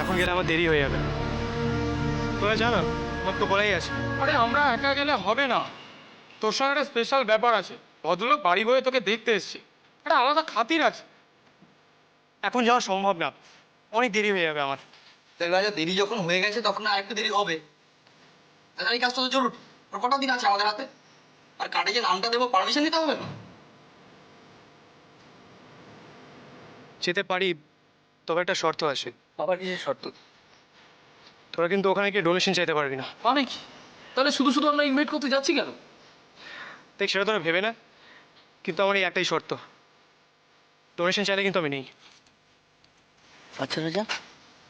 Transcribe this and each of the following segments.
এখন গেলে আমার দেরি হয়ে যাবে। তোমরা জানো আমার তো বলাই আছে। আরে আমরা একা গেলে হবে না, তোর সঙ্গে একটা স্পেশাল ব্যাপার আছে। ভদ্রলোক বাড়ি বয়ে তোকে দেখতে এসছে, একটা আলাদা খাতির আছে। এখন যাওয়া সম্ভব না, অনেক দেরি হয়ে যাবে আমার। দেখ রাজা, দেরি যখন হয়ে গেছে তখন আর একটু দেরি হবে। তাহলে এই কাজটা তো জরুরি। আর কটা দিন আছে আমাদের হাতে? আর কার্ডে যে নামটা দেবো পারমিশন নিতে হবে না? যেতে পারি, তবে একটা শর্ত আছে। আবার কিসের শর্ত? তোরা কিন্তু ওখানে গিয়ে ডোনেশন চাইতে পারবি না। মানে কি? তাহলে শুধু শুধু আমরা ইনভাইট করতে যাচ্ছি কেন? দেখ সেটা তোরা ভেবে না, কিন্তু আমার এই একটাই শর্ত, ডোনেশন চাইলে কিন্তু আমি নেই। আচ্ছা রাজা,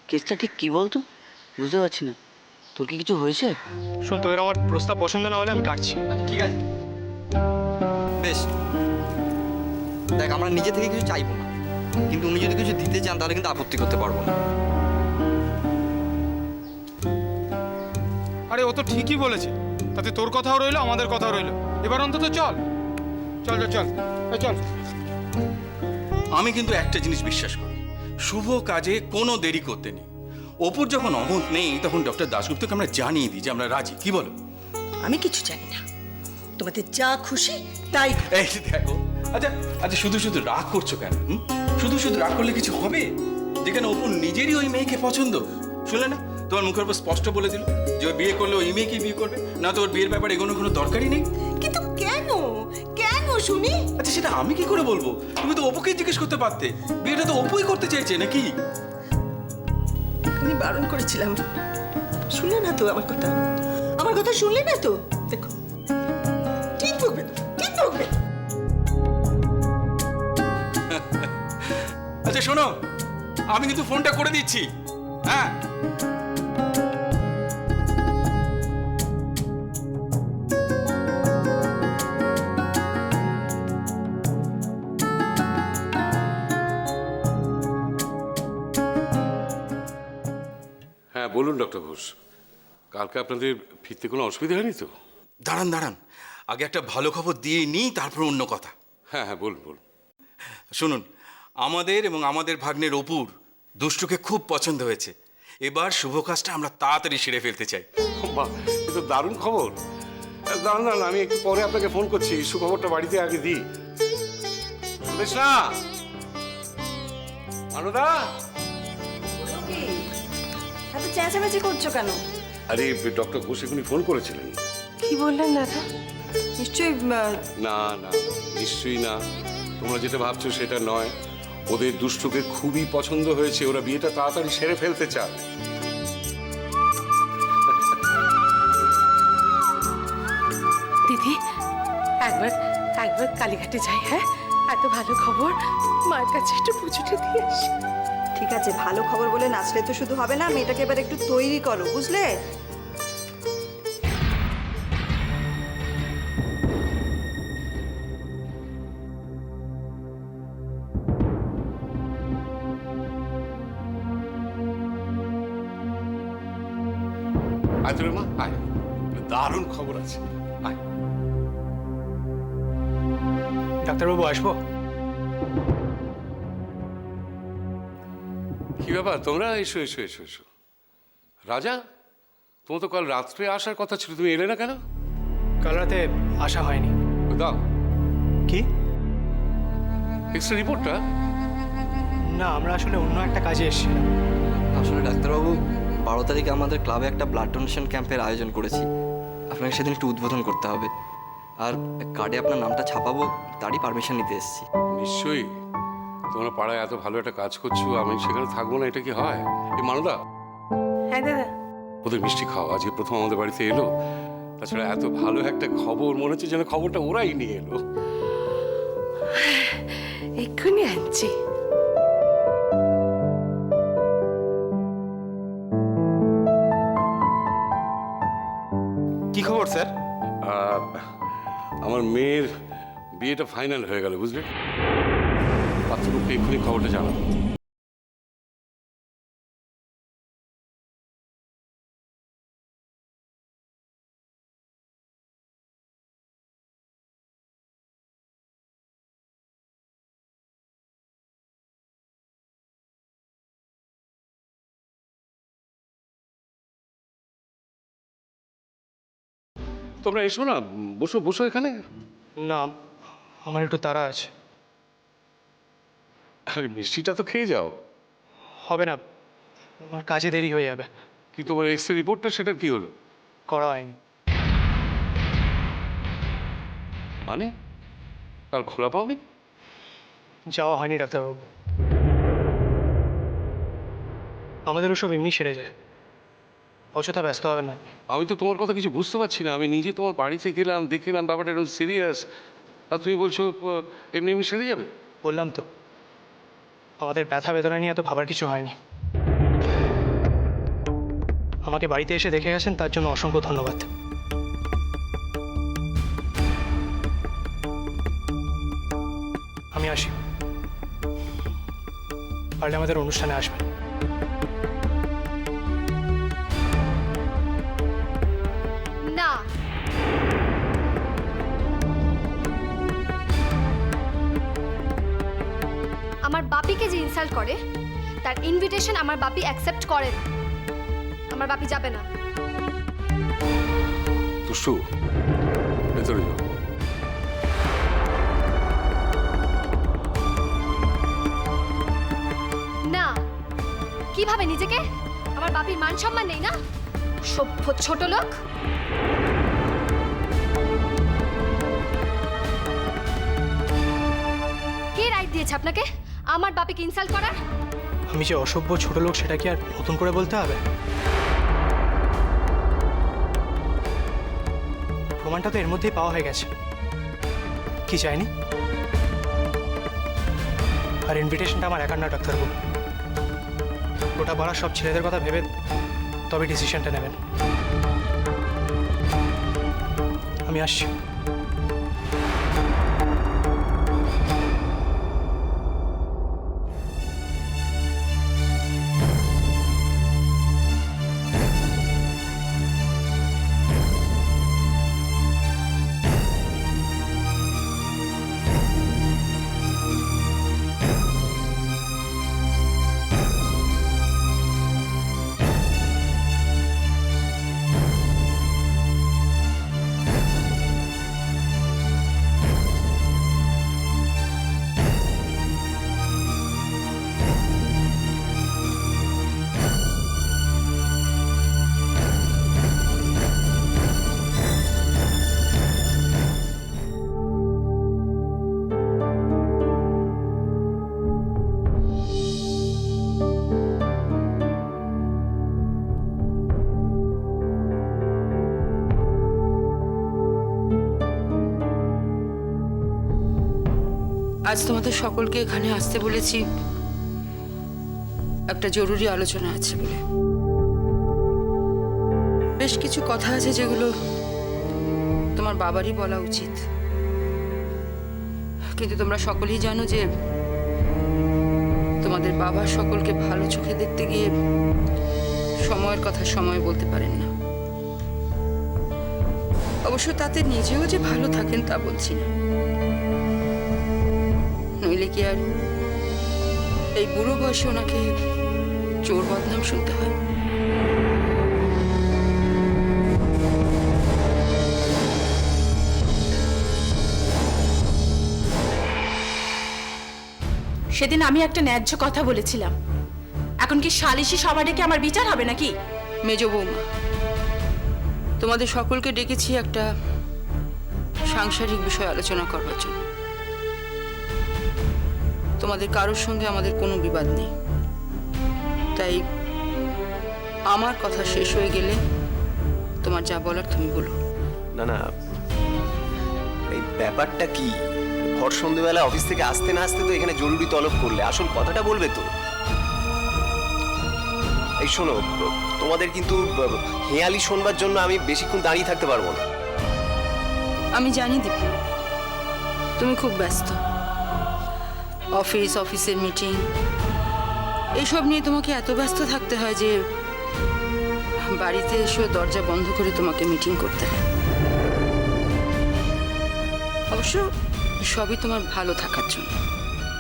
কেসটা ঠিক কি বলতো? বুঝতে পারছি না। তোর কি কিছু হয়েছে? শোন, তোদের আমার প্রস্তাব পছন্দ না হলে আমি কাটছি। ঠিক আছে, বেশ। দেখ আমরা নিজে থেকে কিছু চাইবো না, কিন্তু উনি যদি কিছু দিতে চান তাহলে কিন্তু আপত্তি করতে পারবো না। আরে ও তো ঠিকই বলেছে, তাতে তোর কথাও রইলো আমাদের কথাও রইলো। এবার অন্তত চল চল চল চল এই চল। আমি কিন্তু একটা জিনিস বিশ্বাস করি, শুভ কাজে কোনো দেরি করতে নেই। অপুর যখন অমত নেই তখন ডক্টর দাশগুপ্তকে আমরা জানিয়ে দিই যে আমরা রাজি। কি বলো? আমি কিছু জানি না, তোমাদের যা খুশি তাই করো। এই দেখো, আচ্ছা আচ্ছা, শুধু শুধু রাগ করছো কেন? শুধু শুধু রাগ করলে কিছু হবে? যেখানে অপুর নিজেরই ওই মেয়েকে পছন্দ। শুনলে না, তোমার মুখের উপর স্পষ্ট বলে দিল যে ওর বিয়ে করলে ওই মেয়েকেই বিয়ে করবে, না তো ওর বিয়ের ব্যাপারে এগোনোর কোনো দরকারই নেই। কিন্তু কেন কেন শুনি? আচ্ছা সেটা আমি কি করে বলবো? তুমি তো অপুকেই জিজ্ঞেস করতে পারতে, বিয়েটা তো অপুই করতে চাইছে নাকি? আমি বারণ করেছিলাম, শুনলে না তো আমার কথা। আমার কথা শুনলে না তো। দেখো, ঠিক বকবে তো, ঠিক বকবে। আচ্ছা শোনো, আমি কিন্তু ফোনটা করে দিচ্ছি। হ্যাঁ, হ্যাঁ বলুন ডক্টর ঘোষ, কালকে আপনাদের ফিরতে কোনো অসুবিধা হয়নি তো? দাঁড়ান দাঁড়ান, আগে একটা ভালো খবর দিয়ে নিই, তারপর অন্য কথা। হ্যাঁ হ্যাঁ বলুন বলুন। শুনুন, আমাদের এবং আমাদের ভাগ্নের অপুর দুষ্টুকে খুব পছন্দ হয়েছে। এবার শুভ কাজটা আমরা তাড়াতাড়ি সেরে ফেলতে চাই। বাহ, এ তো দারুণ খবর। দাঁড়ান দাঁড়ান, আমি একটু পরে আপনাকে ফোন করছি, সুখবরটা বাড়িতে আগে দিই। শুনিস না মানদা? এত চেঁচামেচি করছো কেন? আরে ডক্টর ঘোষ এখনই ফোন করেছিলেন। কি বললেন দাদা? নিশ্চয়ই না না, নিশ্চয়ই না। তোমরা যেটা ভাবছো সেটা নয়। ওদের দুষ্টুকে খুবই পছন্দ হয়েছে, ওরা বিয়েটা তাড়াতাড়ি সেরে ফেলতে চায়। দিদি, একবার একবার কালীঘাটে যাই। হ্যাঁ, এত ভালো খবর, মায়ের কাছে একটু পুজোটা দিয়ে আসি। ঠিক আছে, ভালো খবর বলে নাচলে তো শুধু হবে না, মেয়েটাকে এবার একটু তৈরি করো, বুঝলে? আয় তোর মা, আয়, দারুণ খবর আছে, আয়। ডাক্তারবাবু আসবো? কি ব্যাপার, তোমরা এসো এসো এসো এসো। রাজা, তোমার তো কাল রাত্রে আসার কথা ছিল, তুমি এলে না কেন? কাল রাতে আসা হয়নি। দাও কি? এক্সট্রা রিপোর্টটা। না, আমরা আসলে অন্য একটা কাজে এসেছিলাম। আসলে ডাক্তারবাবু, 12 তারিখে আমাদের ক্লাবে একটা ব্লাড ডোনেশন ক্যাম্পের আয়োজন করেছি। আপনাকে সেদিন একটু উদ্বোধন করতে হবে, আর কার্ডে আপনার নামটা ছাপাবো, তারই পারমিশন নিতে এসেছি। নিশ্চয়ই, তোমরা পাড়ায় এত ভালো একটা কাজ করছো, আমি সেখানে থাকবো না, এটা কি হয়? এই মানদা, হ্যাঁ দাদা। ওদের মিষ্টি খাও, আজকে প্রথম আমাদের বাড়িতে এলো। তাছাড়া এত ভালো একটা খবর, মনে হচ্ছে যেন খবরটা ওরাই নিয়ে এলো। এক্ষুনি আনছি। কি খবর স্যার? আমার মেয়ের বিয়েটা ফাইনাল হয়ে গেল, বুঝলে? পাত্রপক্ষে এক্ষুনি খবরটা জানাবো। তোমরা এসো না, বসো বসো এখানে। না, আমার একটু তাড়া আছে। আরে মিষ্টিটা তো খেয়ে যাও। হবে না, আমার কাজে দেরি হয়ে যাবে। কি তোমার এক্সরে রিপোর্টটা, সেটা কি হলো? করা হয়নি। মানে কাল খোলা পাওনি? যাওয়া হয়নি ডাক্তারবাবু। আমাদের ওসব এমনি সেরে যায়, অযথা ব্যস্ত হবে না। আমি তো তোমার কথা কিছু বুঝতে পারছি না। আমি নিজে তোমার বাড়িতে গেলাম, দেখলাম ব্যাপারটা এরকম সিরিয়াস, আর তুমি বলছো এমনি এমনি সেরে যাবে। বললাম তো, আমাদের ব্যথা বেদনা নিয়ে এত ভাবার কিছু হয়নি। আমাকে বাড়িতে এসে দেখে গেছেন, তার জন্য অসংখ্য ধন্যবাদ। আমি আসি, পারলে আমাদের অনুষ্ঠানে আসবেন। না, আমার বাপিকে যে ইনসাল্ট করে তার ইনভিটেশন আমার বাপি অ্যাকসেপ্ট করে না। আমার বাপি যাবে না। দুষ্টু, ভেতরে যাও। না, কিভাবে নিজেকে? আমার বাপির মান সম্মান নেই না? সভ্য ছোট লোক। কে রাইট দিয়েছে আপনাকে আমার বাপিকে ইনসাল্ট করার? আমি যে অসভ্য ছোট লোক সেটা কি আর নতুন করে বলতে হবে? প্রমাণটা তো এর মধ্যেই পাওয়া হয়ে গেছে। কি চাইনি? আর ইনভিটেশনটা আমার একার না ডাক্তারবাবু, গোটা পাড়ার সব ছেলেদের কথা ভেবে তবে ডিসিশনটা নেবেন। আমি আসছি। আজ তোমাদের সকলকে এখানে আসতে বলেছি, একটা জরুরি আলোচনা আছে বলে। বেশ কিছু কথা আছে যেগুলো তোমার বাবারই বলা উচিত, কিন্তু তোমরা সকলেই জানো যে তোমাদের বাবা সকলকে ভালো চোখে দেখতে গিয়ে সময়ের কথা সময় বলতে পারেন না। অবশ্য তাতে নিজেও যে ভালো থাকেন তা বলছি না, নইলে কি আর এই বুড়ো বয়সে ওনাকে চোর বদনাম শুনতে হয়? সেদিন আমি একটা ন্যায্য কথা বলেছিলাম, এখন কি সালিশি সভা ডেকে আমার বিচার হবে নাকি? মেজ বৌমা, তোমাদের সকলকে ডেকেছি একটা সাংসারিক বিষয় আলোচনা করবার জন্য। তোমাদের কারোর সঙ্গে আমাদের কোনো বিবাদ নেই, তাই আমার কথা শেষ হয়ে গেলে তোমার যা বলার তুমি বলো। না না, এই ব্যাপারটা কি? ভর সন্ধ্যেবেলা অফিস থেকে আসতে না আসতে তো এখানে জরুরি তলব করলে, আসল কথাটা বলবে তো। এই শোনো, তোমাদের কিন্তু হেয়ালি শোনবার জন্য আমি বেশিক্ষণ দাঁড়িয়ে থাকতে পারবো না। আমি জানি দীপু, তুমি খুব ব্যস্ত, অফিসের মিটিং এইসব নিয়ে তোমাকে এত ব্যস্ত থাকতে হয় যে বাড়িতে এসেও দরজা বন্ধ করে তোমাকে মিটিং করতে হয়। অবশ্য সবই তোমার ভালো থাকার জন্য।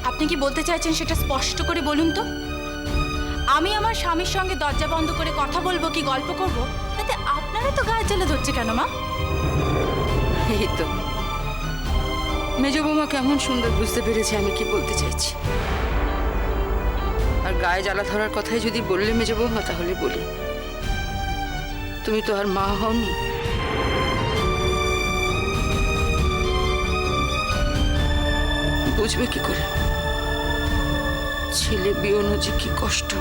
আপনি কি বলতে চাইছেন সেটা স্পষ্ট করে বলুন তো। আমি আমার স্বামীর সঙ্গে দরজা বন্ধ করে কথা বলবো কি গল্প করব, তাতে আপনারা তো গায়ে জ্বালা ধরছে কেন মা? এই তো মেজ বৌমা কেমন সুন্দর বুঝতে পেরেছে আমি কি বলতে চাইছি। আর গায়ে জ্বালা ধরার কথাই যদি বললে মেজ বৌমা, তাহলে বলি, তুমি তো আর মা হওনি। বুঝবে কি করে ছেলে বিয়োনো যে কি কষ্ট।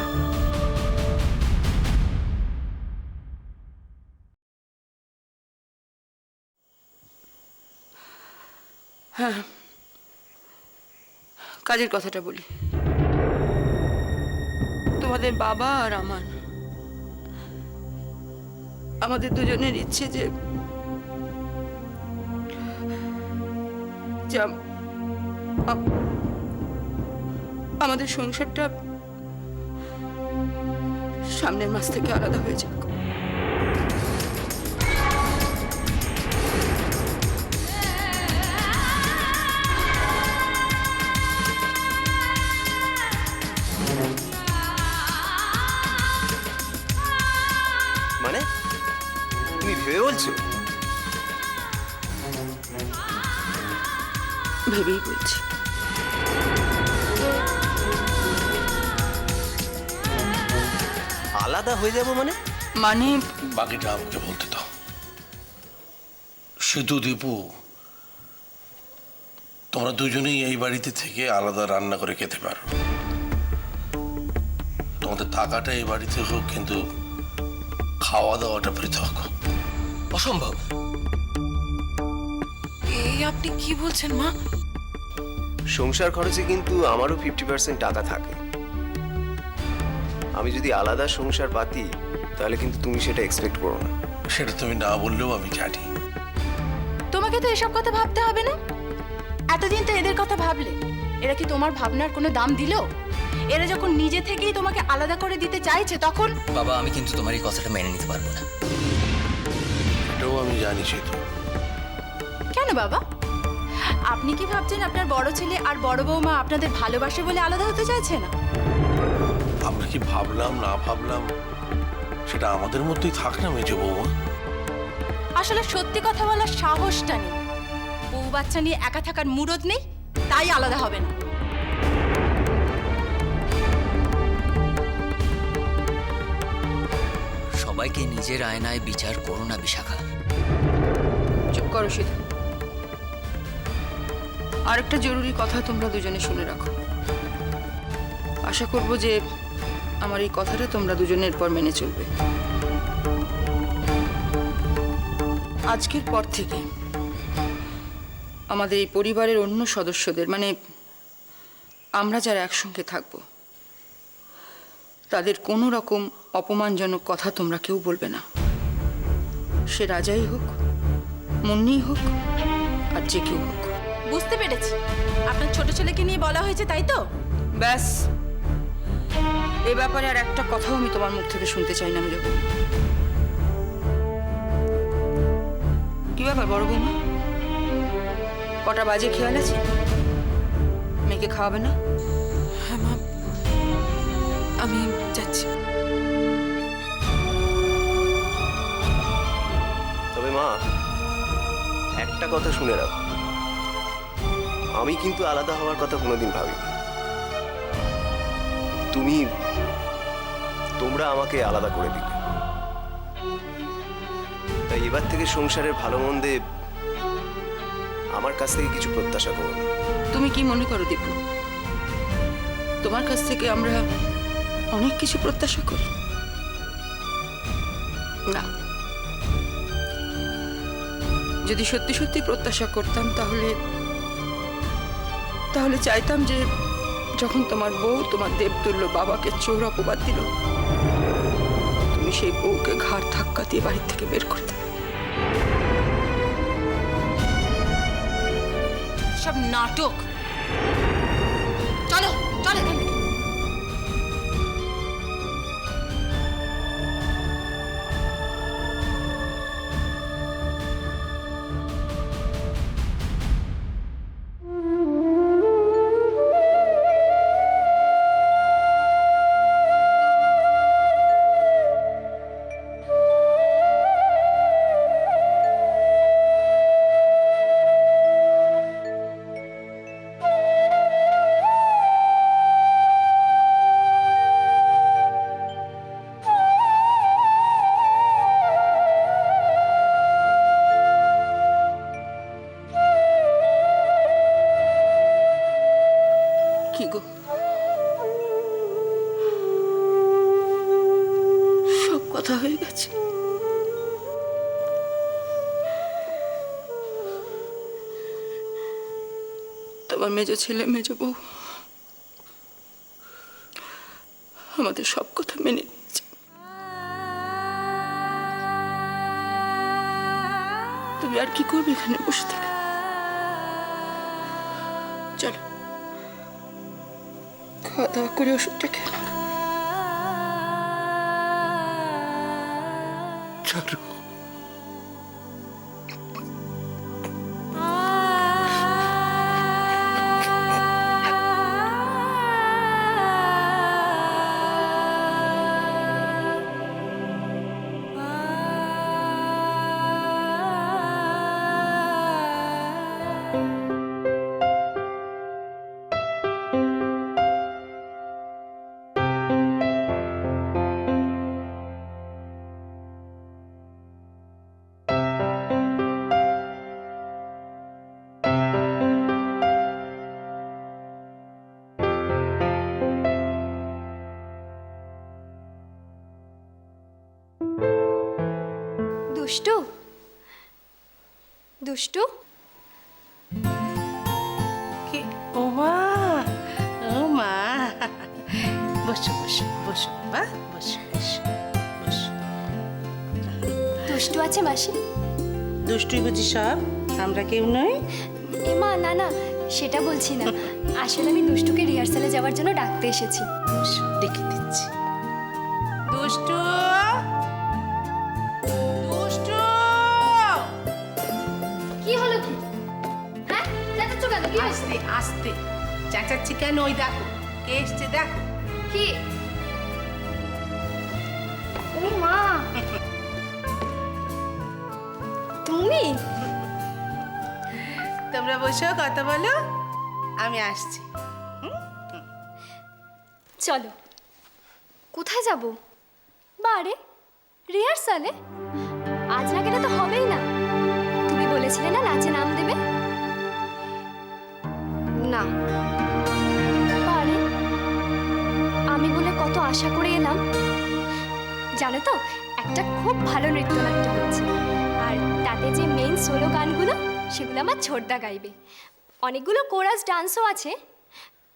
হ্যাঁ, কাজের কথাটা বলি। তোমাদের বাবা আর আমাদের দুজনের ইচ্ছে যে আমাদের সংসারটা সামনের মাস থেকে আলাদা হয়ে যাক। মানে তুমি ভেবে বলছো? ভেবেই বলছি। আলাদা হয়ে যাবো মানে? মানে বাকিটা আমাকে বলতে দাও। শুধু দীপু, তোমরা দুজনেই এই বাড়িতে থেকে আলাদা রান্না করে খেতে পারো। তোমাদের থাকাটা এই বাড়িতে হোক, কিন্তু খাওয়া দাওয়াটা পৃথক। অসম্ভব। এই আপনি কি বলছেন মা? সংসার খরচে কিন্তু আমারও 50% টাকা থাকে। আমি যদি আলাদা সংসার পাতি, তাহলে কিন্তু তুমি সেটা এক্সপেক্ট করো না। সেটা তুমি না বললেও আমি জানি। তোমাকে তো এসব কথা ভাবতে হবে না। এতদিন তো এদের কথা ভাবলে। এরা কি তোমার ভাবনার কোনো দাম দিল? এরা যখন নিজে থেকেই তোমাকে আলাদা করে দিতে চাইছে, তখন বাবা, আমি কিন্তু তোমার এই কথাটা মেনে নিতে পারবো না। এটাও আমি জানি সেতু। কেন বাবা? আপনি কি ভাবছেন আপনার বড় ছেলে আর বড় বৌমা আপনাদের ভালোবাসে বলে আলাদা হতে চাইছে না? আমরা কি ভাবলাম না ভাবলাম সেটা আমাদের মধ্যেই থাক না মেজো বৌমা। আসলে সত্যি কথা বলার সাহসটা নেই। বউ বাচ্চা নিয়ে একা থাকার মুরদ নেই, তাই আলাদা হবে না। সবাইকে নিজের আয়নায় বিচার করো না বিশাখা। চুপ করো শুধু। আরেকটা জরুরি কথা তোমরা দুজনে শুনে রাখো। আশা করব যে আমার এই কথাটা তোমরা দুজনের পর মেনে চলবে। আজকের পর থেকে আমাদের এই পরিবারের অন্য সদস্যদের, মানে আমরা যারা একসঙ্গে থাকব, তাদের কোনো রকম অপমানজনক কথা তোমরা কেউ বলবে না। সে রাজাই হোক, মুন্নিই হোক, আর যে কেউ হোক। বুঝতে পেরেছি, আপনার ছোট ছেলেকে নিয়ে বলা হয়েছে, তাই তো? ব্যাস, এ ব্যাপারে আর একটা কথাও আমি তোমার মুখ থেকে শুনতে চাই না। আমি যখন কি ব্যাপার বড় বৌমা, কটা বাজে খেয়াল আছে? মেয়েকে খাওয়াবে না? হ্যাঁ মা, আমি যাচ্ছি। তবে মা, একটা কথা শুনে রাখো, আমি কিন্তু আলাদা হওয়ার কথা কোনোদিন ভাবিনি। তোমরা আমাকে আলাদা করে দিলে, তাই এবার থেকে সংসারের ভালো মন্দে আমার কাছ থেকে কিছু প্রত্যাশা করো না। তুমি কি মনে করো দীপু, তোমার কাছ থেকে আমরা অনেক কিছু প্রত্যাশা করি? না, যদি সত্যি সত্যি প্রত্যাশা করতাম, তাহলে চাইতাম যে যখন তোমার বউ তোমার দেবতুল্য বাবাকে চোর অপবাদ দিল, তুমি সেই বউকে ঘাড় ধাক্কা দিয়ে বাড়ির থেকে বের করে দেবে। সব নাটক। চলো চলো এখান থেকে। কথা হয়ে গেছে। তোমার মেজ ছেলে মেজ বউ আমাদের সব কথা মেনে নিচ্ছে। তুমি আর কি করবে এখানে বসে থেকে? চলো খাওয়া দাওয়া করে ওষুধটা খেয়ে নাও। চলো। দুষ্টু, দুষ্টু, ও মা, ও মা, বসো বসো বসো বাবা, বসো বসো বসো। দুষ্টু আছে মাসি? দুষ্টুই বুঝি সব, আমরা কেউ নই। এ মা, না না, সেটা বলছি না। আসলে আমি দুষ্টুকে রিহার্সালে যাওয়ার জন্য ডাকতে এসেছি। বসো, ডেকে দিচ্ছি। দুষ্টু, দুষ্টু, কি হলো কি? হ্যাঁ, চেঁচাচ্ছ কেন? কি হয়েছে? আস্তে আস্তে চেঁচাচ্ছি কেন? ওই দেখো কে এসছে, দেখো। কি? ও মা, তুমি? তোমরা বসো, কথা বলো, আমি আসছি। চলো। কোথায় যাব? বারে রিহার্সালে? আজ না গেলে তো হবেই না। তুমি বলেছিলে না নাচে নাম দেবে। না বারে, আমি বলে কত আশা করে এলাম। জানো তো, একটা খুব ভালো নৃত্যনাট্য হচ্ছে, আর তাতে যে মেইন সোলো গানগুলো সেগুলো আমার ছোটদা গাইবে। অনেকগুলো কোরাস ডান্সও আছে।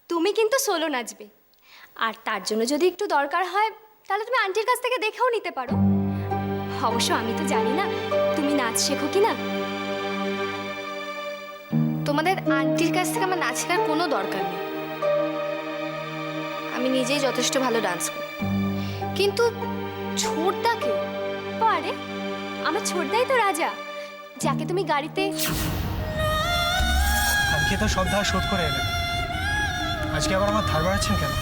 তুমি কিন্তু সোলো নাচবে, আর তার জন্য যদি একটু দরকার হয় তাহলে তুমি আন্টির কাছ থেকে দেখেও নিতে পারো। অবশ্য আমি তো জানি না তুমি নাচ শেখো কি না। তোমাদের আন্টির কাছ থেকে আমার নাচ শেখার কোনো দরকার নেই। আমি নিজেই যথেষ্ট ভালো ডান্স করি। কিন্তু ছোটদাকে পারে? আমার ছোটদাই তো রাজা, যাকে তুমি গাড়িতে। কালকে তো সব ধার শোধ করে এলেন, আজকে আবার আমার ধার বাড়াচ্ছেন কেন?